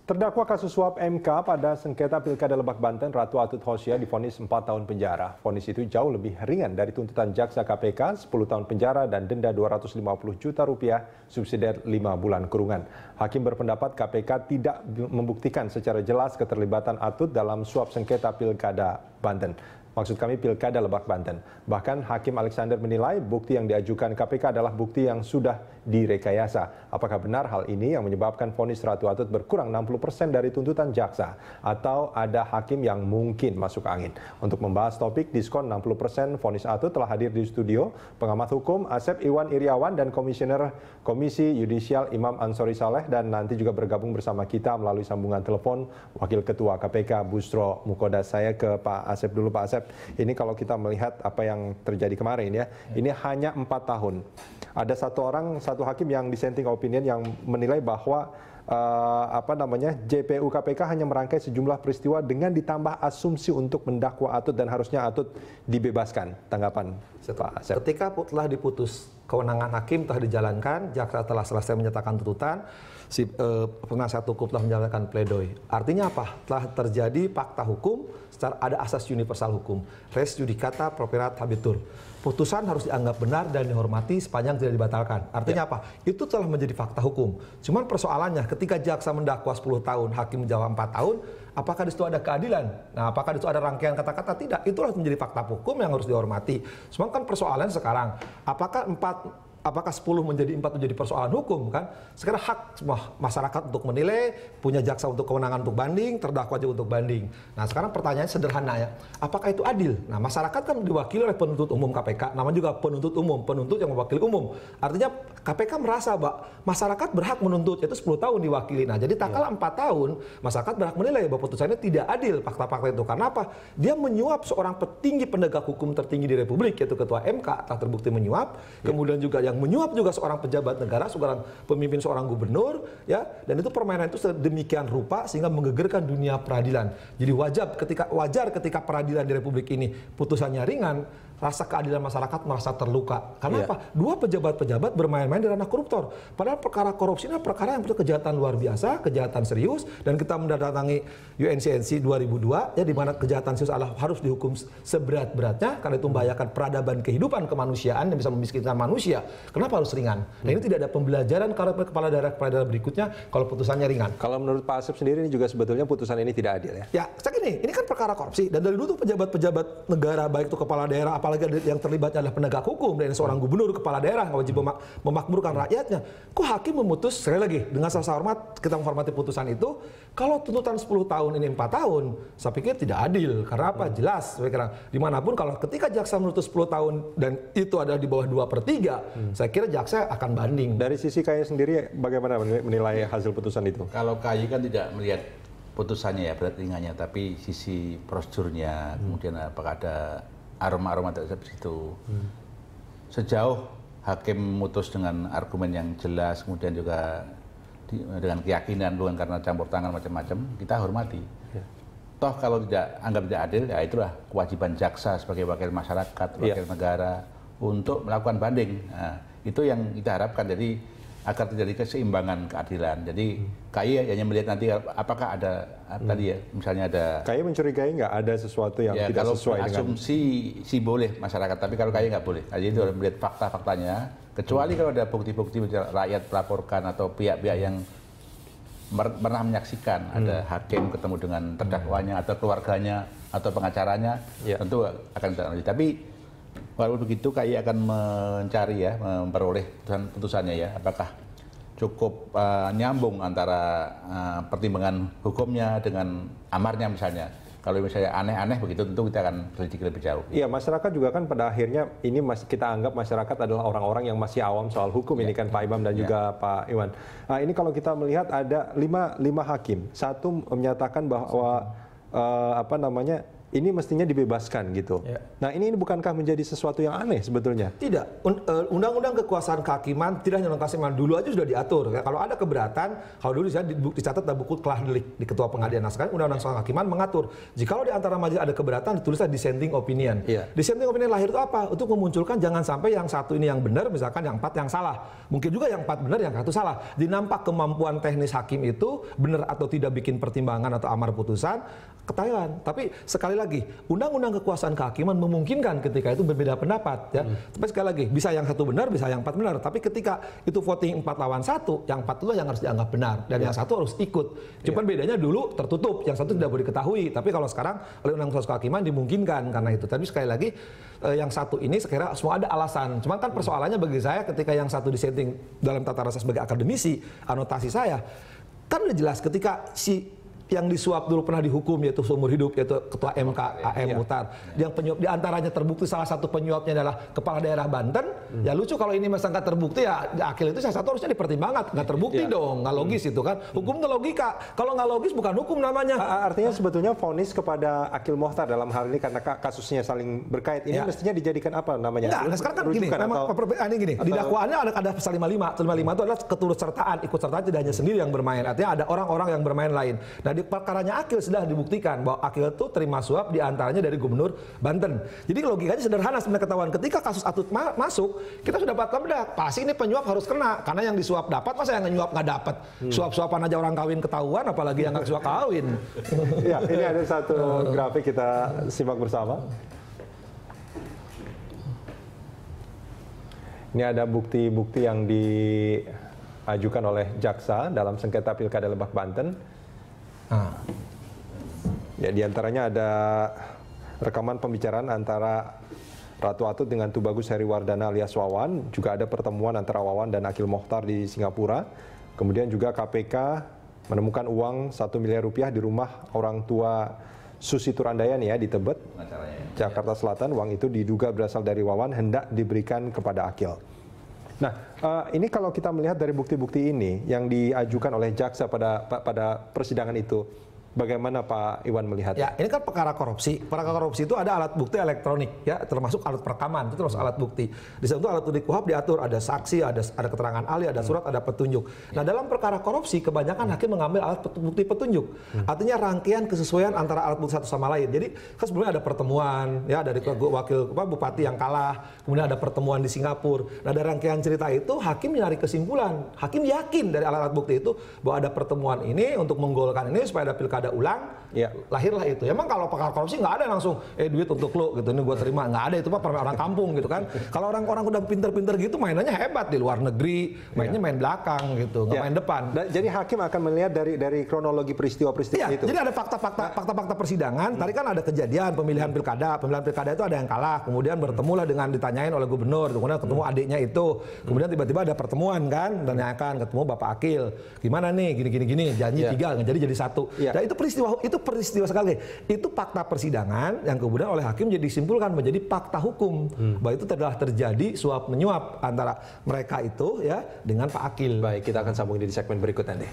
Terdakwa kasus suap MK pada sengketa Pilkada Lebak Banten, Ratu Atut Khosia divonis 4 tahun penjara. Vonis itu jauh lebih ringan dari tuntutan jaksa KPK 10 tahun penjara dan denda 250 juta rupiah, subsidiar 5 bulan kurungan. Hakim berpendapat KPK tidak membuktikan secara jelas keterlibatan Atut dalam suap sengketa Pilkada Banten. Maksud kami Pilkada Lebak Banten. Bahkan Hakim Alexander menilai bukti yang diajukan KPK adalah bukti yang sudah direkayasa. Apakah benar hal ini yang menyebabkan vonis Ratu Atut berkurang 60% dari tuntutan jaksa? Atau ada hakim yang mungkin masuk angin? Untuk membahas topik diskon 60% vonis Atut telah hadir di studio pengamat hukum Asep Iwan Iriawan dan Komisioner Komisi Yudisial Imam Ansori Saleh, dan nanti juga bergabung bersama kita melalui sambungan telepon Wakil Ketua KPK Busro Mukodas. Saya ke Pak Asep dulu, Pak Asep. Ini kalau kita melihat apa yang terjadi kemarin ya, ini hanya 4 tahun. Ada satu hakim yang dissenting opinion yang menilai bahwa JPU KPK hanya merangkai sejumlah peristiwa dengan ditambah asumsi untuk mendakwa Atut dan harusnya Atut dibebaskan. Tanggapan Pak Asep? Ketika telah diputus, kewenangan hakim telah dijalankan, jaksa telah selesai menyatakan tuntutan, penasihat hukum telah menjalankan pledoi. Artinya apa? Telah terjadi fakta hukum, secara ada asas universal hukum, res judicata properat habetur. Putusan harus dianggap benar dan dihormati sepanjang tidak dibatalkan. Artinya apa? Itu telah menjadi fakta hukum. Cuman persoalannya ketika jaksa mendakwa 10 tahun, hakim menjawab 4 tahun, apakah di situ ada keadilan? Nah, apakah di situ ada rangkaian kata-kata? Tidak. Itulah menjadi fakta hukum yang harus dihormati. Cuman kan persoalan sekarang, apakah 10 menjadi 4 menjadi persoalan hukum kan? Sekarang hak semua masyarakat untuk menilai, punya jaksa untuk kewenangan untuk banding, terdakwa juga untuk banding. Nah, sekarang pertanyaannya sederhana ya, apakah itu adil? Nah, masyarakat kan diwakili oleh penuntut umum KPK, namanya juga penuntut umum, penuntut yang mewakili umum. Artinya KPK merasa bahwa masyarakat berhak menuntut, itu 10 tahun diwakili. Nah, jadi tak kala 4 tahun, masyarakat berhak menilai bahwa putusannya tidak adil, fakta-fakta itu. Karena apa? Dia menyuap seorang petinggi penegak hukum tertinggi di Republik, yaitu Ketua MK, telah terbukti menyuap, kemudian juga yang menyuap juga seorang pejabat negara, seorang pemimpin, seorang gubernur, ya, dan itu permainan itu sedemikian rupa sehingga menggegerkan dunia peradilan. Jadi wajar ketika peradilan di Republik ini putusannya ringan, rasa keadilan masyarakat merasa terluka. Karena apa? Dua pejabat-pejabat bermain-main di ranah koruptor. Padahal perkara korupsi ini perkara yang betul kejahatan luar biasa, kejahatan serius, dan kita mendatangi UNCNC 2002, ya, di mana kejahatan serius adalah harus dihukum seberat-beratnya karena itu membahayakan peradaban kehidupan kemanusiaan yang bisa memiskinkan manusia. Kenapa harus ringan? Nah, ini tidak ada pembelajaran kalau kepala daerah berikutnya kalau putusannya ringan. Kalau menurut Pak Asep sendiri ini juga sebetulnya putusan ini tidak adil ya? Ya, segini, ini kan perkara korupsi, dan dari dulu tuh pejabat-pejabat negara, baik itu kepala daerah, apalagi yang terlibat adalah penegak hukum dan seorang gubernur, kepala daerah yang wajib memakmurkan rakyatnya. Kok hakim memutus, sekali lagi dengan rasa hormat kita menghormati putusan itu, kalau tuntutan 10 tahun ini 4 tahun, saya pikir tidak adil. Karena apa? Jelas, saya kira dimanapun kalau ketika jaksa menuntut 10 tahun dan itu adalah di bawah 2/3, saya kira jaksa akan banding. Dari sisi KAI sendiri bagaimana menilai hasil putusan itu? Kalau KAI kan tidak melihat putusannya ya, berat ringannya, tapi sisi prosedurnya, kemudian apakah ada aroma-aroma terhadap situ. Sejauh hakim memutus dengan argumen yang jelas, kemudian juga dengan keyakinan, bukan karena campur tangan macam-macam, kita hormati. Toh kalau anggap tidak adil, ya itulah kewajiban jaksa sebagai wakil masyarakat, wakil negara untuk melakukan banding. Nah, itu yang kita harapkan, jadi agar terjadi keseimbangan keadilan. Jadi KAI hanya melihat nanti apakah ada tadi ya, misalnya ada. KAI mencurigai nggak ada sesuatu yang ya, tidak sesuai dengan. Asumsi si boleh masyarakat, tapi kalau KAI nggak boleh. Jadi itu harus melihat fakta-faktanya. Kecuali kalau ada bukti-bukti rakyat melaporkan atau pihak-pihak yang pernah menyaksikan ada hakim ketemu dengan terdakwanya atau keluarganya atau pengacaranya, tentu akan terjadi. Tapi walaupun begitu, KAI akan mencari ya, memperoleh putusannya ya, apakah cukup nyambung antara pertimbangan hukumnya dengan amarnya misalnya. Kalau misalnya aneh-aneh begitu, tentu kita akan selidiki lebih jauh. Iya, masyarakat juga kan pada akhirnya ini masih kita anggap masyarakat adalah orang-orang yang masih awam soal hukum ini kan Pak Imam dan juga Pak Iwan. Nah, ini kalau kita melihat ada lima hakim, satu menyatakan bahwa ini mestinya dibebaskan gitu. Ya. Nah ini bukankah menjadi sesuatu yang aneh sebetulnya? Tidak. Undang-undang kekuasaan kehakiman tidak hanya kehakiman dulu aja sudah diatur. Kalau ada keberatan, kalau dulu dicatat dalam buku telah delik di Ketua Pengadilan. Nah sekarang undang-undang soal kehakiman mengatur jikalau di antara majelis ada keberatan ditulislah dissenting opinion. Iya. Dissenting opinion lahir itu apa? Untuk memunculkan jangan sampai yang satu ini yang benar, misalkan yang 4 yang salah. Mungkin juga yang 4 benar, yang 1 salah. Dinampak kemampuan teknis hakim itu benar atau tidak bikin pertimbangan atau amar putusan ketahuan. Tapi sekali lagi, undang-undang kekuasaan kehakiman memungkinkan ketika itu berbeda pendapat ya. Tapi sekali lagi, bisa yang 1 benar, bisa yang 4 benar. Tapi ketika itu voting 4 lawan 1, yang 4 itu yang harus dianggap benar dan yang 1 harus ikut. Cuman bedanya dulu tertutup, yang 1 tidak boleh diketahui. Tapi kalau sekarang oleh undang-undang kekuasaan kehakiman dimungkinkan karena itu. Tapi sekali lagi, yang 1 ini sekira semua ada alasan. Cuman kan persoalannya bagi saya ketika yang 1 dissenting dalam tata rasa sebagai akademisi, anotasi saya, kan udah jelas ketika si yang disuap dulu pernah dihukum yaitu seumur hidup yaitu Ketua MK AM Muhtar. Yang penyuap diantaranya terbukti salah satu penyuapnya adalah Kepala Daerah Banten. Ya lucu kalau ini masa nggak terbukti ya akil itu salah satu harusnya dipertimbangkan. Nggak terbukti dong, nggak logis itu kan. Hukum nggak logika. Kalau nggak logis bukan hukum namanya. Artinya sebetulnya vonis kepada Akil Mohtar dalam hal ini karena kasusnya saling berkait ini mestinya dijadikan apa namanya? Nah, sekarang kan gini, memang perbedaannya gini. Di dakwaannya ada pasal 55. 55 itu adalah keturutsertaan, ikut sertaan tidak hanya sendiri yang bermain. Artinya ada orang-orang yang bermain lain. Nah, di perkaranya Akil sudah dibuktikan bahwa Akil itu terima suap diantaranya dari Gubernur Banten. Jadi logikanya sederhana sebenarnya ketahuan. Ketika kasus Atut masuk, kita sudah dapat bedak. Pasti ini penyuap harus kena karena yang disuap dapat, masa yang nyuap nggak dapat. Suap-suapan aja orang kawin ketahuan, apalagi yang nggak suap kawin. Ya, ini ada satu grafik kita simak bersama. Ini ada bukti-bukti yang diajukan oleh jaksa dalam sengketa Pilkada Lebak Banten. Ya, diantaranya ada rekaman pembicaraan antara Ratu Atut dengan Tubagus Heriwardana alias Wawan. Juga ada pertemuan antara Wawan dan Akil Mohtar di Singapura. Kemudian juga KPK menemukan uang 1 miliar rupiah di rumah orang tua Susi Turandayani ya di Tebet, Jakarta Selatan. Uang itu diduga berasal dari Wawan hendak diberikan kepada Akil. Nah, ini kalau kita melihat dari bukti-bukti ini yang diajukan oleh jaksa pada persidangan itu, bagaimana Pak Iwan melihatnya? Ya, ini kan perkara korupsi. Perkara korupsi itu ada alat bukti elektronik, ya, termasuk alat perekaman, itu termasuk alat bukti. Di situ alat bukti KUHP diatur, ada saksi, ada keterangan ahli, ada surat, ada petunjuk. Nah, dalam perkara korupsi kebanyakan hakim mengambil alat bukti petunjuk. Artinya rangkaian kesesuaian antara alat bukti satu sama lain. Jadi kan sebelumnya ada pertemuan, ya, dari wakil bupati yang kalah, kemudian ada pertemuan di Singapura. Nah, dari rangkaian cerita itu hakim nyari kesimpulan. Hakim yakin dari alat bukti itu bahwa ada pertemuan ini untuk menggolkan ini supaya ada pilkada ulang, lahirlah itu. Emang kalau perkara korupsi nggak ada langsung, duit untuk lo, gitu, ini gue terima. Nggak ada, itu Pak, orang kampung gitu kan. Kalau orang-orang udah pinter-pinter gitu, mainannya hebat di luar negeri, mainnya main belakang gitu, nggak main depan. Jadi hakim akan melihat dari kronologi peristiwa-peristiwa itu. Jadi ada fakta-fakta persidangan. Tadi kan ada kejadian pemilihan pilkada itu ada yang kalah, kemudian bertemulah dengan ditanyain oleh gubernur, kemudian ketemu adiknya itu, kemudian tiba-tiba ada pertemuan kan, dan akan ketemu Bapak Akil, gimana nih, gini, janji 3, jadi 1. Dan itu peristiwa sekali. Itu fakta persidangan yang kemudian oleh hakim jadi disimpulkan menjadi fakta hukum bahwa itu telah terjadi suap menyuap antara mereka itu ya dengan Pak Akil. Baik, kita akan sambung di segmen berikut nanti.